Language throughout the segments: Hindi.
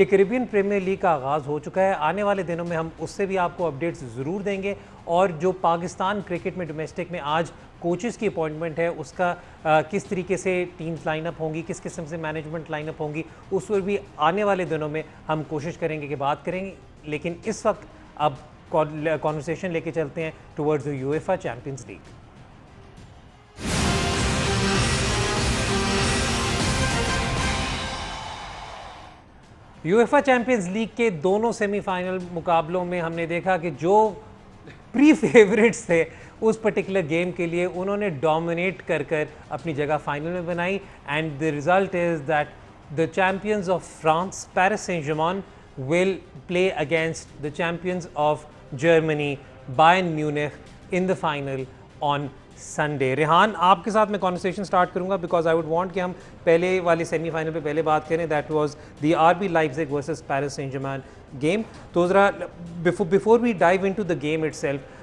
ये कैरिबियन प्रीमियर लीग का आगाज़ हो चुका है। आने वाले दिनों में हम उससे भी आपको अपडेट्स ज़रूर देंगे। और जो पाकिस्तान क्रिकेट में डोमेस्टिक में आज कोचेस की अपॉइंटमेंट है उसका किस तरीके से टीम्स लाइनअप होंगी, किस किस्म से मैनेजमेंट लाइनअप होंगी, उस पर भी आने वाले दिनों में हम कोशिश करेंगे कि बात करेंगे। लेकिन इस वक्त अब कॉन्वर्सेशन लेके चलते हैं towards the UEFA champions league. UEFA champions league के दोनों सेमीफाइनल मुकाबलों में हमने देखा कि जो प्री फेवरेट्स थे उस पर्टिकुलर गेम के लिए उन्होंने डोमिनेट कर कर अपनी जगह फाइनल में बनाई। And the result is that the champions of France Paris Saint Germain will play against the champions of Germany, Bayern Munich, in the final on Sunday. Rehan, आपके साथ मैं कॉन्वर्सेशन स्टार्ट करूंगा बिकॉज आई वुड वांट कि हम पहले वाले सेमीफाइनल पे पहले बात करें। That was the RB Leipzig versus Paris Saint Germain game. तो ज़रा before we dive into the game itself,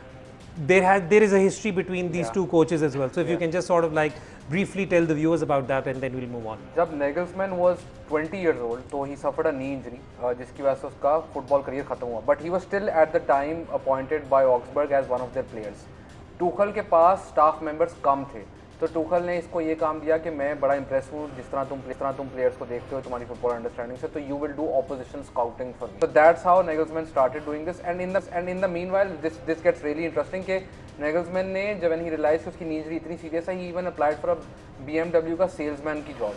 there is a history between these two coaches as well. So if you can just sort of like briefly tell the viewers about that and then we'll move on. जब Nagelsmann was 20 years old, तो he suffered a knee injury, जिसकी वजह से उसका फुटबॉल करियर खत्म हुआ. But he was still at the time appointed by Augsburg as one of their players. टूखल के पास स्टाफ मेंबर्स कम थे, तो टूखल ने इसको ये काम दिया कि मैं बड़ा इंप्रेस हूँ जिस तरह तुम प्लेयर्स को देखते हो, तुम्हारी फुटबॉल अंडरस्टैंडिंग से, तो you will do opposition scouting for me. So that's how Nagelsmann started doing this. And in the meanwhile this gets really interesting कि Nagelsmann ने जब when he realized कि उसकी नी इंजरी इतनी सीरियस है, he even applied for a BMW का सेल्समैन की job.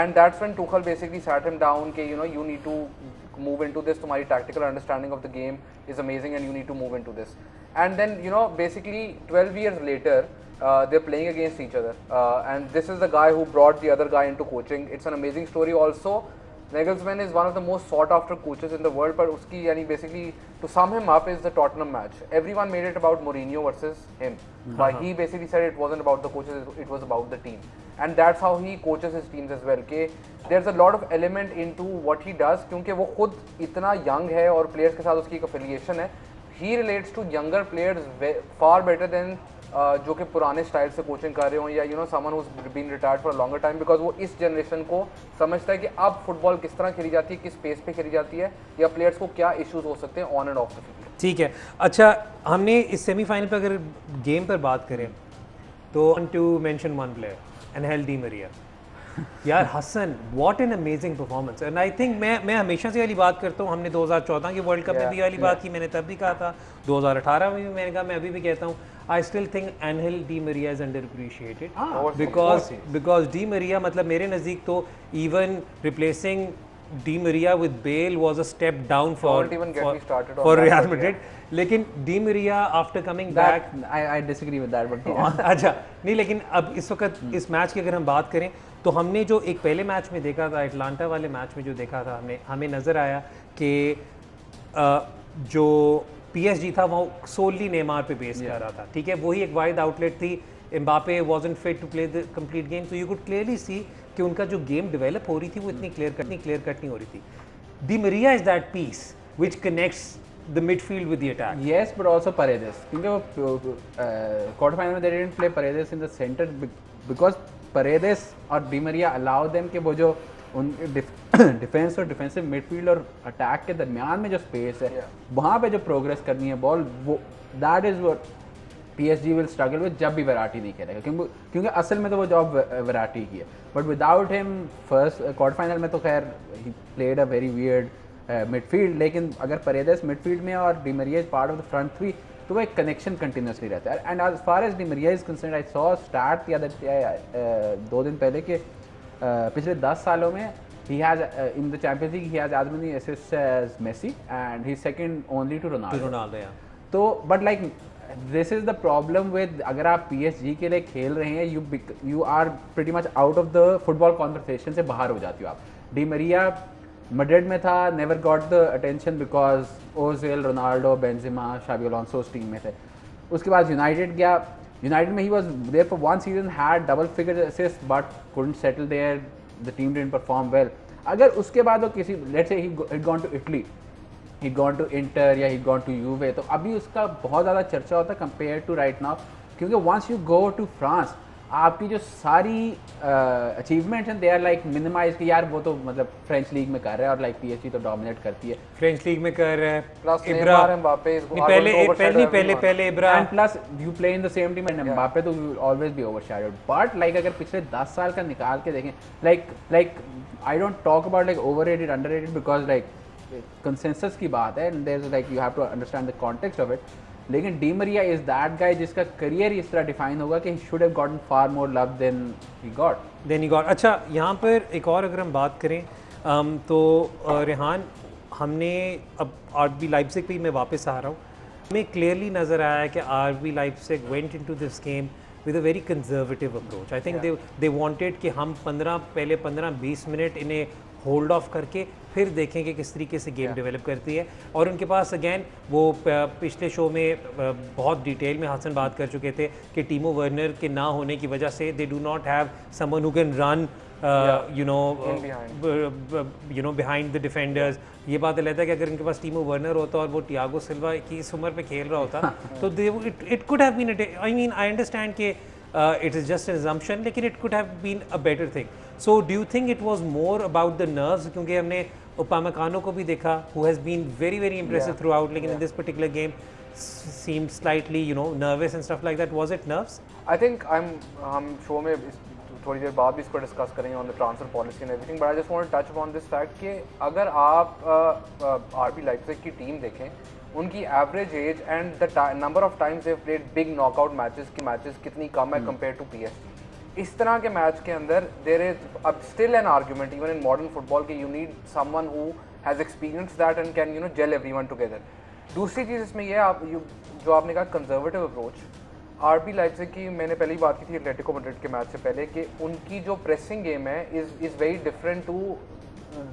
And that's when Tuchel basically sat him down कि you need to move into this, तुम्हारी tactical understanding of the game is amazing and you need to move into this. And then basically 12 years later they're playing against each other, and this is the guy who brought the other guy into coaching. It's an amazing story. Also Nagelsmann is one of the most sought after coaches in the world, but uski yani basically to sum him up is the Tottenham match. Everyone made it about Mourinho versus him, but he basically said it wasn't about the coaches, it was about the team. And that's how he coaches his teams as well. कि there's a lot of element into what he does, क्योंकि वो खुद इतना young है और players के साथ उसकी एक affiliation है. He relates to younger players far better than जो कि पुराने स्टाइल से कोचिंग कर रहे हो या someone who's been retired for a longer time, because वो इस जनरेशन को समझता है कि अब फुटबॉल किस तरह खेली जाती है, किस पेस पे खेली जाती है, या प्लेयर्स को क्या इश्यूज हो सकते हैं on end of the field. ठीक है, अच्छा हमने इस सेमीफाइनल पे अगर गेम पर बात करें तो to mention one player, Angel di Maria. यार Hasan, what an amazing performance. And I think मैं हमेशा से वाली बात करता हूँ, हमने 2014 के वर्ल्ड कप में भी वाली बात की, मैंने तब भी कहा था, 2018 में भी मैंने कहा, मैं अभी भी कहता हूँ, I still think Angel di Maria is underappreciated because di Maria मतलब मेरे नज़दीक तो even replacing di Maria with Bale was a step down for Real Madrid. लेकिन di Maria after coming back, I disagree with that, but अच्छा नहीं, लेकिन अब इस वक्त इस मैच की अगर हम बात करें तो हमने जो एक पहले मैच में देखा था, एटलांटा वाले मैच में जो देखा था हमें नज़र आया कि जो पीएसजी था वो सोली नेमार पे बेस कर रहा था. ठीक है, वही एक वाइड आउटलेट थी. Mbappe wasn't fit to play the complete game, so you could clearly see कि उनका जो गेम डेवलप हो रही थी वो इतनी क्लियर कट नहीं हो रही थी. Di Maria is that piece which connects the midfield with the attack. Yes, but also Paredes. क्योंकि वो क्वार्टर फाइनल में they didn't play Paredes in the center because Paredes और Di Maria allow them कि वो जो उन डिफेंस और डिफेंसिव मिडफील्ड और अटैक के दरमियान में जो स्पेस है, वहाँ पे जो प्रोग्रेस करनी है बॉल, वो that is what PSG will struggle with जब भी वैरायटी नहीं खेलेगा, क्योंकि असल में तो वो जॉब वैरायटी की है. But without him first quarter final में तो खैर ही played a very weird midfield, लेकिन अगर परेदेस मिडफील्ड में और Di Maria is part of the front three तो वो एक कनेक्शन कंटिन्यूसली रहता है. And as far as Di Maria is concern, I saw start किया 2 दिन पहले के पिछले 10 सालों में he has in the Champions League he has as many assists as Messi and he's second only to Ronaldo. Yeah. तो but like this is the problem with अगर आप PSG के लिए खेल रहे हैं, you are pretty much out of the football conversation से बाहर हो जाती हो आप. डी मरिया मैड्रिड में था, never got the attention because Ozil, Ronaldo, Benzema, Xabi Alonso उस टीम में थे. उसके बाद यूनाइटेड गया, यूनाइटेड में he was there for one season, had double figure assists but couldn't settle there, the team didn't perform well. अगर उसके बाद वो किसी let's say he'd gone to Italy, he'd gone to Inter या he'd gone to Juve, तो अभी उसका बहुत ज़्यादा चर्चा होता है compared to right now, क्योंकि once you go to France आपकी जो सारी अचीवमेंट्स हैं दे आर लाइक मिनिमाइज कि यार वो तो मतलब फ्रेंच लीग में कर रहा है और लाइक पीएसजी तो डोमिनेट करती है, फ्रेंच लीग में कर रहा है Plus इब्रा Neymar, Mbappe is नहीं, are पहले going to overshadow पहले everyone. पहले Ibra and plus you play in the same team and Mbappe तो will always be overshadowed, but like अगर पिछले 10 साल का निकाल के देखें like I don't talk about like overrated underrated because like consensus की बात है and there is like you have to understand the context of it, लेकिन di Maria is that guy जिसका करियर इस तरह डिफाइन होगा कि he should have gotten far more love than he got. Then he got. अच्छा यहाँ पर एक और अगर हम बात करें तो रेहान, हमने अब आरबी लाइप्जिग पे मैं वापस आ रहा हूँ, हमें क्लियरली नज़र आया है कि RB Leipzig went into this game with a very conservative approach. I think they wanted कि हम 15-20 मिनट इन्हें होल्ड ऑफ करके फिर देखें कि किस तरीके से गेम डेवलप करती है। और उनके पास अगेन वो पिछले शो में बहुत डिटेल में हसन बात कर चुके थे कि टीमो वर्नर के ना होने की वजह से they do not have someone who can run behind the defenders. ये बात अलग है कि अगर इनके पास टीमो वर्नर होता और वो टियागो सिल्वा की इस उम्र पे खेल रहा होता तो it could have been, I mean I understand कि it is just an assumption, लेकिन it could have been a better thing. So do you think it was more about the nerves, क्योंकि हमने उपामेकानो को भी देखा who has been very very impressive throughout, लेकिन in this particular game seemed slightly nervous and stuff like that. Was it nerves? I think हम शो में थोड़ी देर बाद भी इसको डिस्कस करेंगे on the transfer policy and everything, but I just want to touch upon this fact कि अगर आप आरबी लाइप्जिग की टीम देखें, उनकी average age and the number of times they have played big knockout matches की मैचेस कितनी कम है कंपेयर टू पीएसजी। इस तरह के मैच के अंदर देयर इज अब still an argument even in modern football कि you need someone who has experience that and can gel everyone together. दूसरी चीज़ इसमें यह जो आपने कहा कंजर्वेटिव अप्रोच, आरबी लाइप्जिग की मैंने पहले ही बात की थी एटलेटिको मैड्रिड के मैच से पहले कि उनकी जो प्रेसिंग गेम है is very different to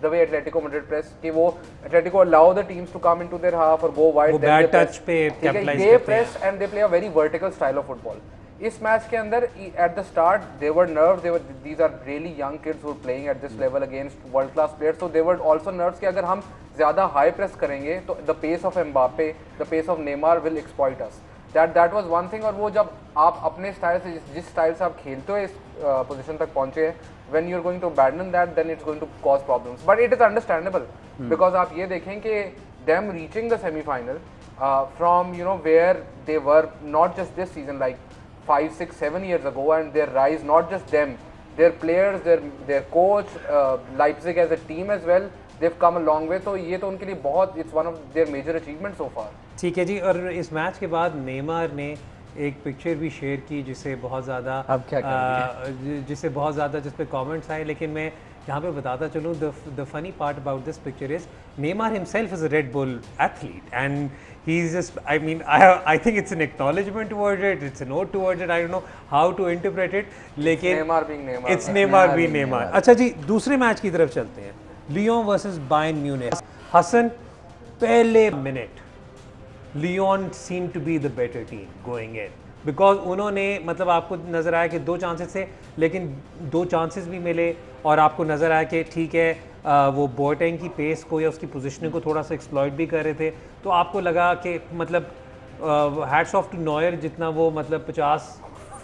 the way Atletico Madrid press, कि वो Atletico allow the teams to come into their half और गो वाइड, बैड टच पे capitalise they press and they play a very vertical style of football. इस मैच के अंदर at the start they were nerves, these are really young kids who are playing at this level against world class players, so they were also nerves कि अगर हम ज़्यादा हाई प्रेस करेंगे तो the pace of Mbappe, the pace of Neymar will exploit us. That was one thing. और वो जब आप अपने स्टाइल से जिस स्टाइल से आप खेलते हो इस पोजीशन तक पहुंचे, when you are going to abandon that then it's going to cause problems, but it is understandable because आप ये देखें कि them reaching the semifinal from where they were not just this season like 5, 6, 7 years ago, and their rise, not just them, their players, their coach, Leipzig as a team as well, they've come a long way. तो ये तो उनके लिए बहुत, it's one of their major achievements so far. ठीक है जी। और इस मैच के बाद नेमार ने एक पिक्चर भी शेयर की जिसे बहुत ज़्यादा जिसे बहुत ज़्यादा जिस पे कमेंट्स आए, लेकिन मैं यहाँ पे बताता चलूँ the funny part about this picture is Neymar himself is a red bull athlete and he is just, I mean, I think it's an acknowledgement towards it, it's a note towards it, I don't know how to interpret it, लेकिन Neymar being Neymar, it's Neymar being Neymar। अच्छा जी, दूसरे मैच की तरफ चलते हैं, Lyon versus Bayern Munich. Hasan, पहले मिनट लियोन seemed to be the better team going in because उन्होंने मतलब आपको नज़र आया कि 2 चांसेस थे, लेकिन 2 चांसेस भी मिले और आपको नज़र आया कि ठीक है वो बोअटेंग की पेस को या उसकी पोजीशनिंग को थोड़ा सा एक्सप्लॉइट भी कर रहे थे, तो आपको लगा कि मतलब हैट्स ऑफ टू नॉयर जितना वो मतलब 50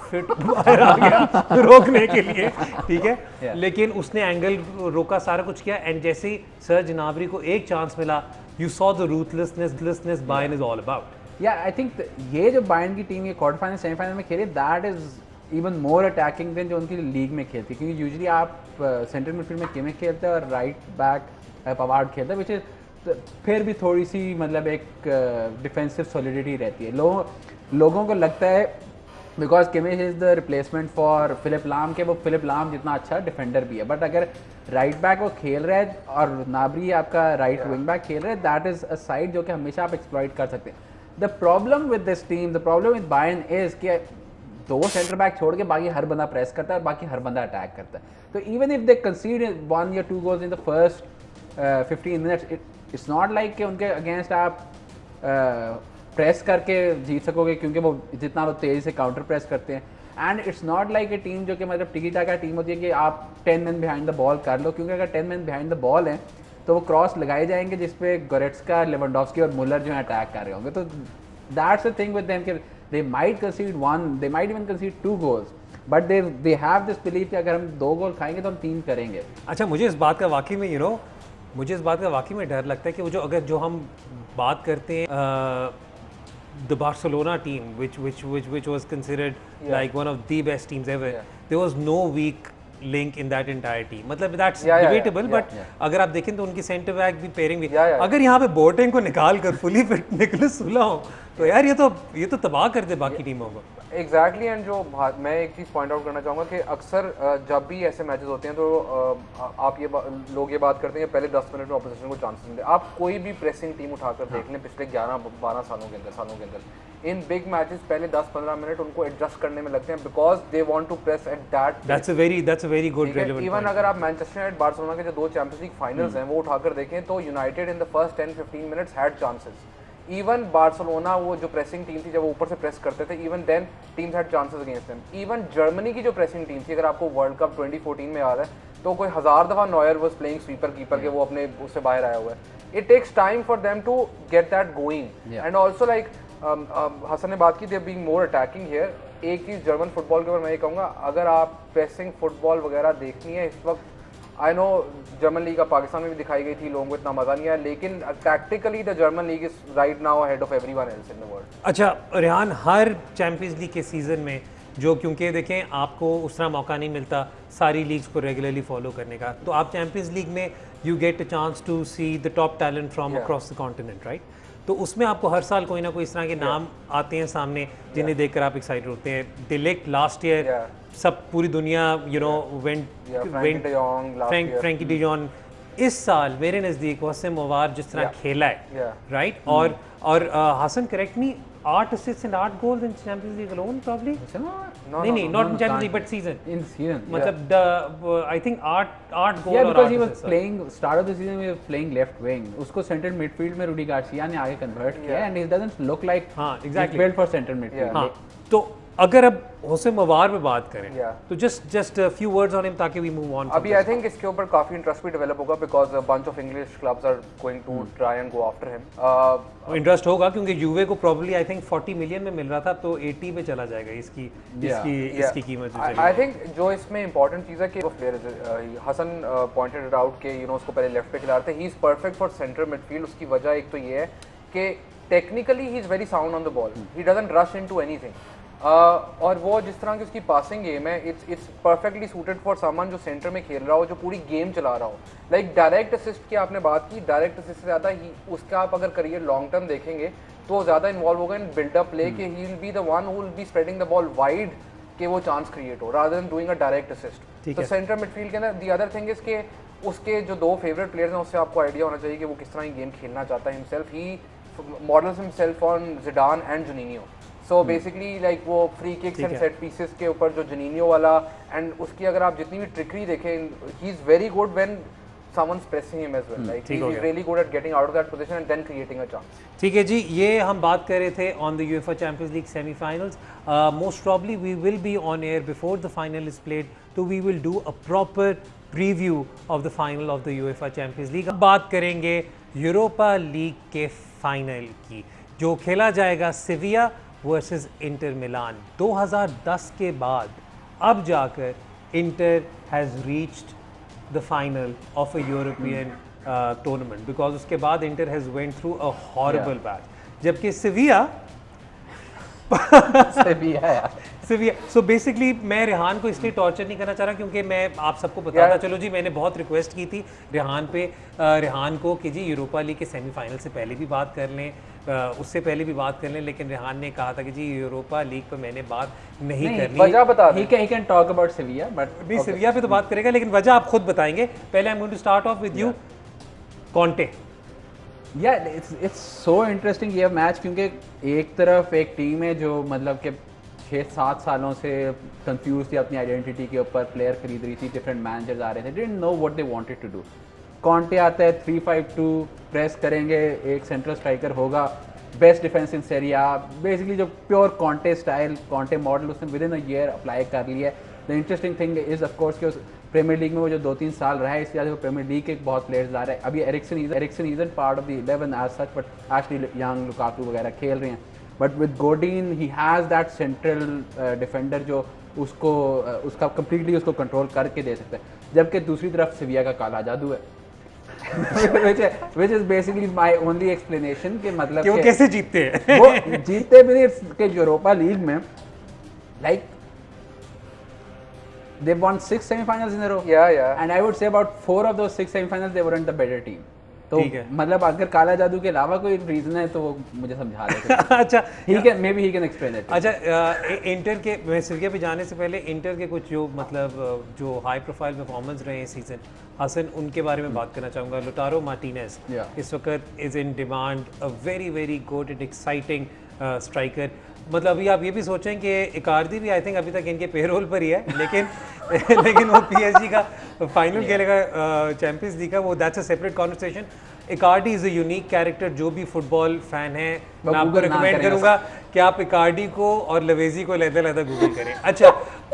फीट बाहर आ गया रोकने के लिए, ठीक है लेकिन उसने एंगल रोका, सारा कुछ किया, एंड जैसे ही सर्ज ग्नाब्री को एक चांस मिला, you saw the ruthlessness Bayern is all about. I think ये जो बायर्न की टीम ये क्वार्टर फाइनल सेमीफाइनल में खेली, that is even more attacking than जो उनकी लीग में खेलती, क्योंकि यूजुअली आप सेंटर मिडफील्ड में किमिच खेलते हैं और राइट बैक पवार्ड खेलते हैं, विच इज फिर भी थोड़ी सी मतलब एक डिफेंसिव सॉलिडिटी रहती है। लोगों को लगता है because Kimmich is the replacement for Philipp Lahm के वो फिलिप लाम जितना अच्छा डिफेंडर भी है, बट अगर राइट बैक वो खेल रहा है और नाबरी आपका राइट विंग बैक खेल रहा है, दैट इज़ अ साइड जो कि हमेशा आप एक्सप्लॉइट कर सकते हैं। The problem with this team, the problem with Bayern is कि 2 सेंटर बैक छोड़ के बाकी हर बंदा प्रेस करता है और बाकी हर बंदा अटैक करता है, तो इवन इफ दे कंसीड 1 या 2 goals in the first 15 minutes, it's not like कि उनके अगेंस्ट आप प्रेस करके जीत सकोगे, क्योंकि वो जितना वो तेज़ी से काउंटर प्रेस करते हैं, and it's not like a team जो कि मतलब टिकी टाका टीम होती है कि आप 10 मैन बिहाइंड द बॉल कर लो, क्योंकि अगर 10 मैन बिहाइंड द बॉल हैं तो वो क्रॉस लगाए जाएंगे जिसपे गोरेट्स्का, लेवेंडोव्स्की और मुलर जो है अटैक कर रहे होंगे, तो that's the thing with them कि they might concede 1, they might even concede 2 goals, but they have this belief कि अगर हम 2 गोल खाएंगे तो हम 3 करेंगे। अच्छा, मुझे इस बात का वाकई में मुझे इस बात का वाकई में डर लगता है कि वो जो हम बात करते हैं the Barcelona team which was considered like one of the best teams ever, there was no weak link in that entire team. मतलब that's debatable, but अगर आप देखें तो उनकी सेंटर बैक भी पेयरिंग भी, अगर यहाँ पे बोर्टिंग को निकाल कर फुली फिट निकोलस सूला हो तो यार ये तो तबाह कर दे बाकी टीमों को। एग्जैक्टली एंड जो मैं एक चीज़ पॉइंट आउट करना चाहूँगा कि अक्सर जब भी ऐसे मैचेस होते हैं तो आप लोग ये बात करते हैं पहले 10 मिनट में ऑपोजिशन को चांसेस मिलते हैं। आप कोई भी प्रेसिंग टीम उठाकर देख लें पिछले 11-12 सालों के अंदर इन बिग मैचेस पहले 10-15 मिनट उनको एडजस्ट करने में लगते हैं because they want to press at that. That's a very good relevant. Even अगर आप मैनचेस्टर यूनाइटेड बार्सिलोना के जो 2 चैंपियंस लीग फाइनल्स हैं वो उठाकर देखें तो United in the first 10-15 minutes had chances. Even Barcelona वो जो प्रेसिंग टीम थी जब वो ऊपर से प्रेस करते थे even then teams had chances against them. Even Germany की जो प्रेसिंग टीम थी अगर आपको वर्ल्ड कप 2014 में याद है तो कोई 1000 दफ़ा Neuer was playing sweeper keeper के वो अपने उससे बाहर आया हुआ है। It takes time for them to get that going and also like Hasan ने बात की they being more attacking here. एक चीज़ जर्मन फुटबॉल के ऊपर मैं ये कहूँगा अगर आप प्रेसिंग फुटबॉल वगैरह देखनी है इस वक्त आई नो जर्मन लीग का पाकिस्तान में भी दिखाई गई थी, लोगों को इतना मजा नहीं आया लेकिन tactically the German league is right now ahead of everyone else in the world. अच्छा रेहान, हर चैंपियंस लीग के सीज़न में जो क्योंकि देखें आपको उस तरह मौका नहीं मिलता सारी लीग्स को रेगुलरली फॉलो करने का, तो आप चैंपियंस लीग में you get a chance to see the top talent from across the continent, right? तो उसमें आपको हर साल कोई ना कोई इस तरह के नाम आते हैं सामने जिन्हें देखकर आप एक्साइटेड होते हैं। डिलेक्ट लास्ट ईयर सब पूरी दुनिया फ्रैंकी डी जॉन्ग। इस साल मेरे नज़दीक वसीम मवार जिस तरह खेला है, राइट? और Hasan correct me 8 assists and 8 goals in Champions League alone probably? नहीं, not in Champions League but season. In season. मतलब I think 8 goals. Yeah, because he was playing start of the season he was playing left wing. उसको central midfield में रूडी गार्सिया ने आगे convert किया and it doesn't look like exactly built for central midfield. हाँ, तो अगर अब होसेम मवार पे बात करें तो just few words on him ताकि वी मूव ऑन। अभी आई थिंक इसके ऊपर काफी इंटरेस्ट भी डेवलप होगा because a bunch of English clubs are going to try and go after him. Interest होगा क्योंकि यूवे को प्रॉब्ली आई थिंक 40 मिलियन में मिल रहा था तो 80 पे चला जाएगा इसकी कीमत। आई थिंक जो इसमें इंपॉर्टेंट चीज़ है कि player Hasan pointed it out के उसको पहले लेफ्ट पे खिला रहे थे। He is perfect for centre midfield. उसकी वजह एक तो ये है कि technically he is very sound on the ball, he doesn't rush into anything और वो जिस तरह की उसकी पासिंग गेम है it's perfectly suited for someone जो सेंटर में खेल रहा हो, जो पूरी गेम चला रहा हो। लाइक डायरेक्ट असिस्ट की आपने बात की, डायरेक्ट असिस्ट से ज़्यादा उसका आप अगर करियर लॉन्ग टर्म देखेंगे तो ज़्यादा इन्वॉल्व होगा इन बिल्डअप प्ले के he will be the one who will be spreading the ball wide कि वो चांस क्रिएट हो rather than doing a direct assist. तो सेंटर मिडफील्ड के अंदर द अदर थिंग इज के उसके जो 2 फेवरेट प्लेयर्स हैं उससे आपको आइडिया होना चाहिए कि वो किस तरह की गेम खेलना चाहता है himself. He models himself on Zidane and Juninho. So basically like वो free kicks and set pieces के ऊपर जो जुनिनियो वाला एंड उसकी अगर आप जितनी भी ट्रिकरी देखें ही is very good when someone's pressing him as well. Like he is really good at getting out of that position and then creating a chance. ठीक है जी, ये हम बात कर रहे थे on the UEFA Champions League semi-finals. Most probably we will be on air before the final is played, so we will do a proper preview of the final of the UEFA Champions League. अब बात करेंगे यूरोपा लीग के फाइनल की जो खेला जाएगा सेविया वर्सेस इंटर मिलान। 2010 के बाद अब जाकर inter has reached the final of a European tournament because उसके बाद inter has went through a horrible patch, जबकि सेविया सो बेसिकली मैं रेहान को इसलिए टॉर्चर नहीं करना चाह रहा क्योंकि मैं आप सबको बताता चलो जी, मैंने बहुत रिक्वेस्ट की थी रेहान को कि जी यूरोपा लीग के सेमीफाइनल से पहले भी बात कर लें, उससे पहले भी बात कर लें, लेकिन रेहान ने कहा था कि जी यूरोपा लीग पर मैंने बात नहीं करनी। वजह बता he can talk about Sevilla but नहीं सेविया पे तो बात करेगा लेकिन वजह आप खुद बताएंगे। पहले I am going to start off with you Conte. Yeah, it's so interesting ये मैच क्योंकि एक तरफ एक टीम है जो मतलब कि 6-7 सालों से कंफ्यूज थी अपनी आइडेंटिटी के ऊपर, प्लेयर खरीद रही थी, डिफरेंट मैनेजर्स आ रहे थे, didn't know what they wanted to do. Conte आता है 3-5-2 प्रेस करेंगे, एक सेंट्रल स्ट्राइकर होगा, best defence in Serie A, basically जो pure Conte style Conte model उसने within a year apply कर लिया है। The interesting thing is of course कि उस प्रीमियर लीग में वो जो 2-3 साल रहा है इसके बाद वो प्रीमियर लीग के बहुत प्लेयर्स ला रहा है। अभी Eriksen isn't part of the 11 as such but actually young Lukaku वगैरह खेल रहे हैं। But with Godin he has that central defender जो उसको उसका कंप्लीटली उसको कंट्रोल करके दे सकता है, जबकि दूसरी तरफ सेविया का काला जादू है which is basically my only explanation कि मतलब कि वो कैसे जीतते हैं वो जीतते भी नहीं कि यूरोपा लीग में like they won 6 semi-finals in a row yeah and I would say about 4 of those 6 semi-finals they weren't the better team. तो ठीक है। मतलब अगर काला जादू के अलावा कोई रीजन है तो वो मुझे समझा दे अच्छा maybe he can explain it. अच्छा इंटर के मैं सीरिया पे जाने से पहले इंटर के कुछ जो मतलब जो हाई प्रोफाइल परफॉर्मेंस रहे हैं सीजन हसन उनके बारे में बात करना चाहूँगा। लोटारो मार्टिनेज इस वक्त is in demand, a very good and exciting striker. मतलब अभी आप ये भी सोचें कि इकार्दी भी आई थिंक अभी तक इनके पेरोल पर ही है, लेकिन लेकिन वो पीएसजी का फाइनल खेलेगा चैंपियंस लीग का, वो that's a separate conversation. Icardi is a unique character, जो भी फुटबॉल फैन है मैं आपको रिकमेंड करूंगा कि आप इकार्डी को और लवेजी को लहदा गूगल करें। अच्छा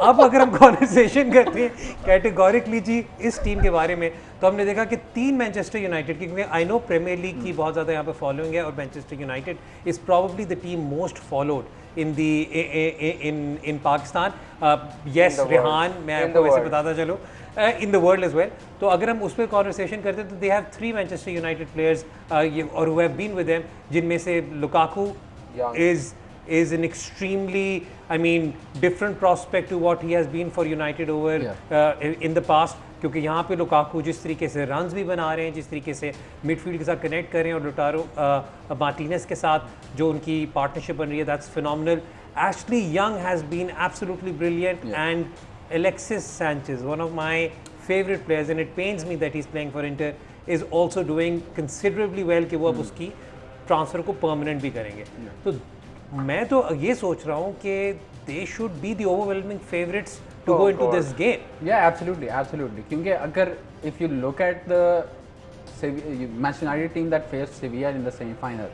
अब अगर हम कॉन्वर्सेशन करते हैं कैटेगोरिकली जी इस टीम के बारे में, तो हमने देखा कि 3 मैनचेस्टर यूनाइटेड की, क्योंकि आई नो प्रीमियर लीग की बहुत ज़्यादा यहाँ पे फॉलोइंग है और Manchester United is probably the team most followed in Pakistan. Yes, Rehan, मैं आपको वैसे बताता चलूँ, in the world as well. तो अगर हम उस पर कॉन्वर्सेशन करते तो they have 3 Manchester United players और who have been with them, जिनमें से Lukaku is an extremely, I mean, different prospect to what he has been for United over in the past. क्योंकि यहाँ पे लुकाकू जिस तरीके से रन्स भी बना रहे हैं, जिस तरीके से मिडफील्ड के साथ कनेक्ट कर रहे हैं, और लोटारो मार्टिनेज के साथ जो उनकी पार्टनरशिप बन रही है, that's phenomenal. Ashley Young has been absolutely brilliant, and Alexis Sanchez, one of my favorite players, and it pains me that he's playing for Inter, is also doing considerably well कि वो अब उसकी ट्रांसफ़र को परमानेंट भी करेंगे. तो मैं तो ये सोच रहा हूँ कि they should be the overwhelming favorites to go into this game. Yeah, absolutely. क्योंकि अगर if you look at the Manchester United team that faced Sevilla in the semi-final,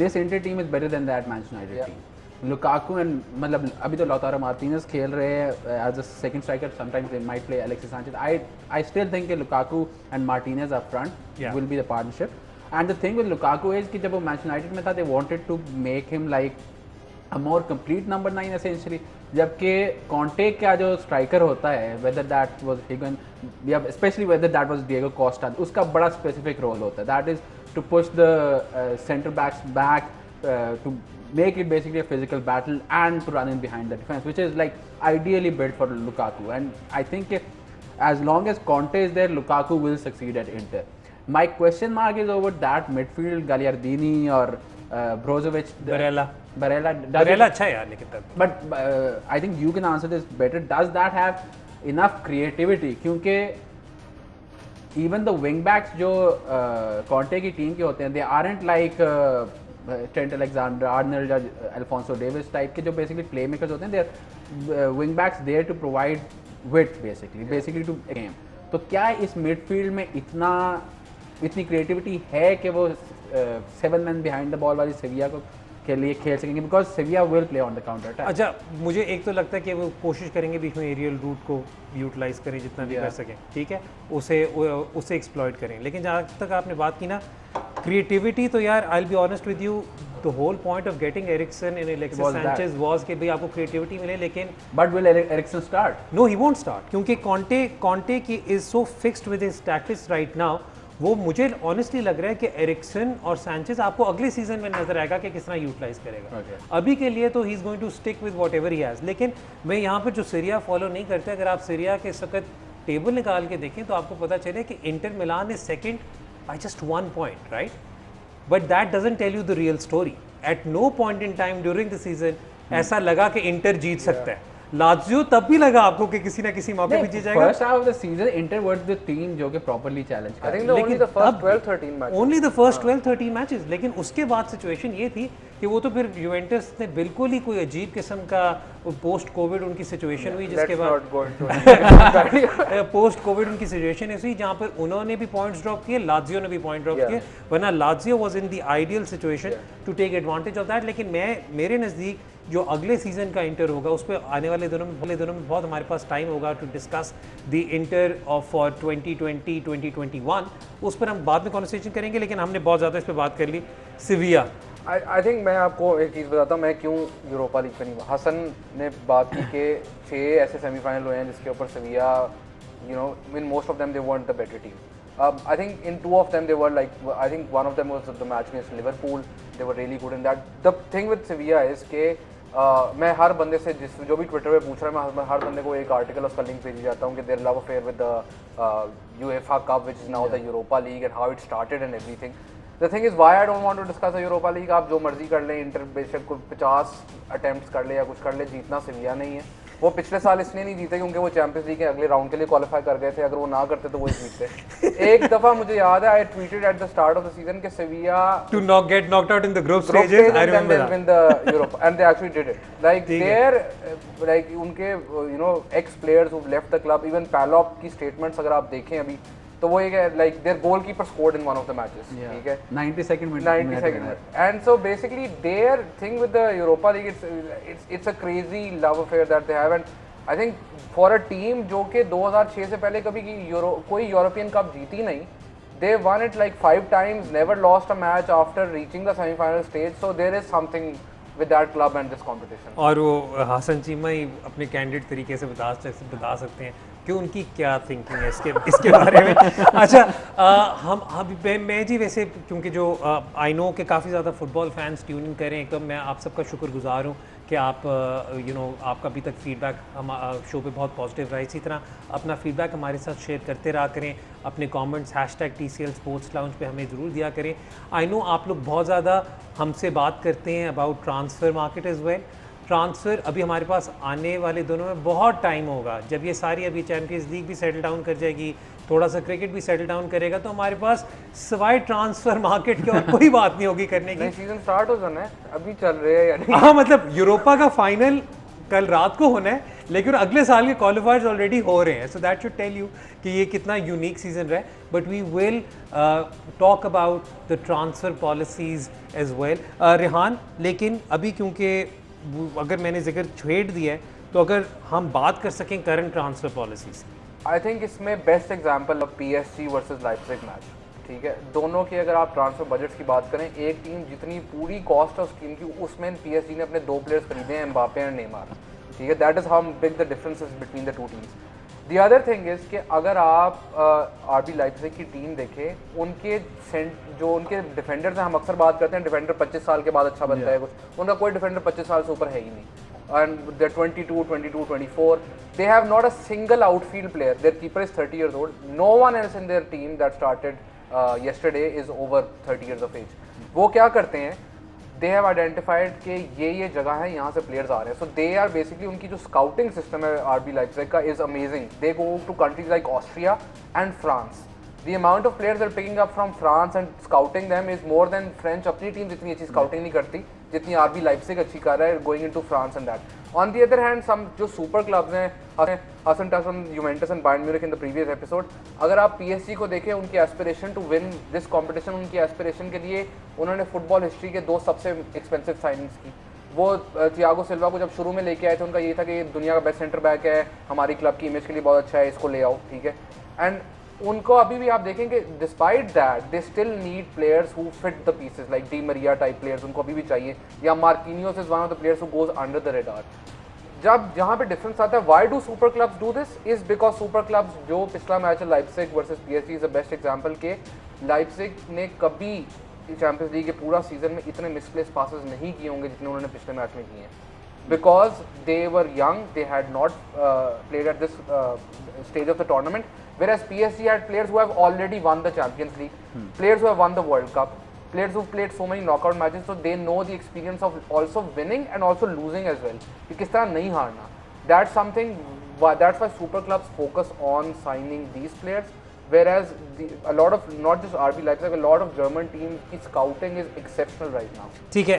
this Inter team is better than that Manchester United team. Lukaku and मतलब अभी तो Lautaro Martinez खेल रहे हैं as a second striker. Sometimes they might play Alexis Sanchez. I still think that Lukaku and Martinez up front will be the partnership. And the thing with Lukaku is कि जब वो Manchester United में था, they wanted to make him like a more complete number 9 essentially. जबकि Conte का जो striker होता है, whether that was Higgin, especially whether that was Diego Costa, उसका बड़ा specific role होता है. That is to push the centre backs back, to make it basically a physical battle, and to run in behind the defense, which is like ideally built for Lukaku. And I think as long as Conte is there, Lukaku will succeed at Inter. My question mark is over that midfield, Gagliardini or Brozovic. Barella अच्छा है यार लेकिन तब. But I think you can answer this better. Does that have enough creativity? क्योंकि even the wing backs जो Conte की टीम के होते हैं, they aren't like Trent Alexander-Arnold or Alphonso Davies type के जो basically playmakers होते हैं. They are wing backs there to provide width basically to game. तो क्या इस midfield में इतनी क्रिएटिविटी है कि वो 7 मैन बिहाइंड द बॉल वाली सेविया को के लिए खेल सकेंगे, because सेविया will play on the counter attack. अच्छा मुझे एक तो लगता है कि वो कोशिश करेंगे बीच में एरियल रूट को यूटिलाइज करें जितना भी कर सकें, ठीक है, उसे एक्सप्लॉइट करें. लेकिन जहाँ तक आपने बात की ना क्रिएटिविटी, तो यार I will be honest with you, the whole point of getting Eriksen in Alexis Sanchez was कि भाई आपको क्रिएटिविटी मिले, लेकिन but will Eriksen start? No, he won't start, क्योंकि कॉन्टे की is so fixed with his tactics right now. वो मुझे ऑनेस्टली लग रहा है कि एरिक्सन और सैंचेज आपको अगले सीजन में नजर आएगा कि किस तरह यूटिलाइज करेगा. अभी के लिए तो he is going to stick with whatever he has. लेकिन मैं यहाँ पर जो सीरिया फॉलो नहीं करते, अगर आप सीरिया के इस वक्त टेबल निकाल के देखें तो आपको पता चले कि Inter Milan is second by just 1 point, right? But that doesn't tell you the real story. At no point in time during the season ऐसा लगा कि इंटर जीत सकता है. लाज़ियो तब भी लगा आपको कि किसी ना किसी मौके पे जीत जाएगा. First half of the season inter word the team जो कि प्रॉपर्ली चैलेंज कर रही है. लेकिन the first 12-13 matches, only the first 12-13 matches. लेकिन उसके बाद सिचुएशन ये थी कि वो तो फिर यूवेंटस ने बिल्कुल ही कोई अजीब किस्म का पोस्ट कोविड उनकी सिचुएशन हुई, जिसके बाद पोस्ट कोविड उनकी सिचुएशन ऐसी जहाँ पर उन्होंने भी पॉइंट्स ड्रॉप किए, लाज़ियो ने भी पॉइंट ड्रॉप किए, वरना Lazio was in the ideal situation to take advantage of that. लेकिन मेरे नज़दीक जो अगले सीजन का इंटर होगा उस पर आने वाले दिनों में बहुत हमारे पास टाइम होगा to discuss the Inter of for 2020-2021. उस पर हम बाद में कॉन्वर्सेशन करेंगे, लेकिन हमने बहुत ज़्यादा इस पर बात कर ली. सिविया, आई थिंक मैं आपको एक चीज़ बताता हूँ मैं क्यों यूरोपा लीग पे नहीं हुआ। हसन ने बात की कि 6 ऐसे सेमीफाइनल हुए हैं जिसके ऊपर सेविया in most of them they weren't the better team. I think in 2 of them they were like, I think one of them was the match against Liverpool. They were really good in that. The thing with Sevilla is कि मैं हर बंदे से जो भी ट्विटर पे पूछ रहा है मैं हर बंदे को एक आर्टिकल उसका लिंक भेज जाता हूँ कि their love affair with the UEFA Cup which is now the Europa League and how it started and everything. The thing is why I don't want to discuss the Europa League. आप जो मर्जी कर लें, इंटर बेशक को 50 अटेम्प्ट्स कर ले या कुछ कर ले, जीतना सेविया नहीं है। वो पिछले साल इसलिए नहीं जीते क्योंकि वो चैंपियंस लीग के अगले राउंड के लिए क्वालिफाई कर गए थे। अगर वो ना करते तो वो जीतते। एक दफा मुझे याद है, I tweeted eight the start of the season कि सेविया to get knocked out in the group stages. I remember that. win the Europe and they actually did it. Like their like उनके ex players who've left the club, even Palop की statements अगर आप देखें अभी तो वो एक like their goalkeeper scored in one of the matches. ठीक है 92nd minute. And so basically their thing with the Europa League it's a crazy love affair that they have and I think for a team जो कि 2006 से पहले कभी कोई यूरोपियन कप जीती नहीं, they won it like 5 times, never lost a match after reaching the semi-final stage. So there is something with that club and this competition. और वो हसन चीमा ही अपने कैंडिडेट तरीके से बता सकते हैं कि उनकी क्या थिंकिंग है इसके बारे में। अच्छा हम मैं जी वैसे क्योंकि जो आई नो कि काफ़ी ज़्यादा फुटबॉल फैंस ट्यूनिंग करें, तो मैं आप सबका शुक्रगुजार हूँ कि आप आपका अभी तक फीडबैक हम शो पे बहुत पॉजिटिव रहा। इसी तरह अपना फीडबैक हमारे साथ शेयर करते रहा करें, अपने कमेंट्स #TCL Sports Lounge पे हमें ज़रूर दिया करें। आई नो आप लोग बहुत ज़्यादा हमसे बात करते हैं about transfer market as well. Transfer अभी हमारे पास आने वाले दिनों में बहुत टाइम होगा, जब ये सारी अभी चैंपियंस लीग भी सेटल डाउन कर जाएगी, थोड़ा सा क्रिकेट भी सेटल डाउन करेगा, तो हमारे पास सिवाय ट्रांसफ़र मार्केट की और कोई बात नहीं होगी करने की। सीजन स्टार्ट हो जाना है, अभी चल रहे हैं यानी। हाँ मतलब यूरोपा का फाइनल कल रात को होना है, लेकिन अगले साल के क्वालिफायर्स ऑलरेडी हो रहे हैं। So that should tell you कि ये कितना यूनिक सीजन रहा है। But we will talk about the transfer policies as well Rehan. लेकिन अभी क्योंकि अगर मैंने जिक्र छेड़ दिया है तो अगर हम बात कर सकें current transfer policies, I think इसमें best example of PSG versus Leipzig match. ठीक है, दोनों की अगर आप ट्रांसफर बजट्स की बात करें, एक टीम जितनी पूरी कॉस्ट है उस टीम की, उसमें PSG ने अपने 2 प्लेयर्स खरीदे हैं, एम्बापे एंड नेमार। ठीक है, that is how big the differences between the 2 teams. The other thing is कि अगर आप RB लाइप्जिग की टीम देखें, उनके जो उनके डिफेंडर्स हैं, हम अक्सर बात करते हैं डिफेंडर 25 साल के बाद अच्छा बनता है कुछ, उनका कोई डिफेंडर 25 साल से ऊपर है ही नहीं। And they're 22, 22, 24. They have not a single outfield player. Their keeper is 30 years old. No one else in their team that started yesterday is over 30 years of age. वो क्या करते हैं? They have identified कि ये जगह है, यहाँ से players आ रहे हैं. So they are basically, उनकी जो scouting system है RB Leipzig का is amazing. They go to countries like Austria and France. The amount of players they're picking up from France and scouting them is more than French अपनी टीम जितनी अच्छी scouting नहीं करती जितनी RB Leipzig अच्छी कर रहा है going into France and that. On the other hand, some जो super clubs हैं, Hassan touched on Juventus and Bayern Munich in the previous episode. अगर आप PSG को देखें, उनकी aspiration to win this competition, उनकी aspiration के लिए उन्होंने फुटबॉल हिस्ट्री के 2 सबसे एक्सपेंसिव साइनिंग्स की। वो थियागो सिल्वा को जब शुरू में लेके आए थे, उनका ये था कि दुनिया का बेस्ट सेंटर बैक है, हमारी क्लब की इमेज के लिए बहुत अच्छा है, इसको ले आओ। ठीक है, एंड उनको अभी भी आप देखेंगे despite that they still need players who fit the pieces like Di Maria type players, उनको अभी भी चाहिए, या Marquinhos is one of the players who goes under the radar. जब जहाँ पे डिफरेंस आता है, why do super clubs do this is because super clubs, जो पिछला मैच है Leipzig versus PSG is the best example के लाइप्जिग ने कभी चैंपियंस लीग के पूरा सीजन में इतने मिसप्लेस पासेस नहीं किए होंगे जितने उन्होंने पिछले मैच में किए हैं, because they were young, they had not played at this stage of the tournament, whereas PSG had players who have already won the Champions League, players who have won the World Cup, players who played so many knockout matches, so they know the experience of also winning and also losing as well, कि किस तरह नहीं हारना. That's something, that's why super clubs focus on signing these players, whereas a lot of, not just RB Leipzig, a lot of German teams, its scouting is exceptional right now. ठीक है।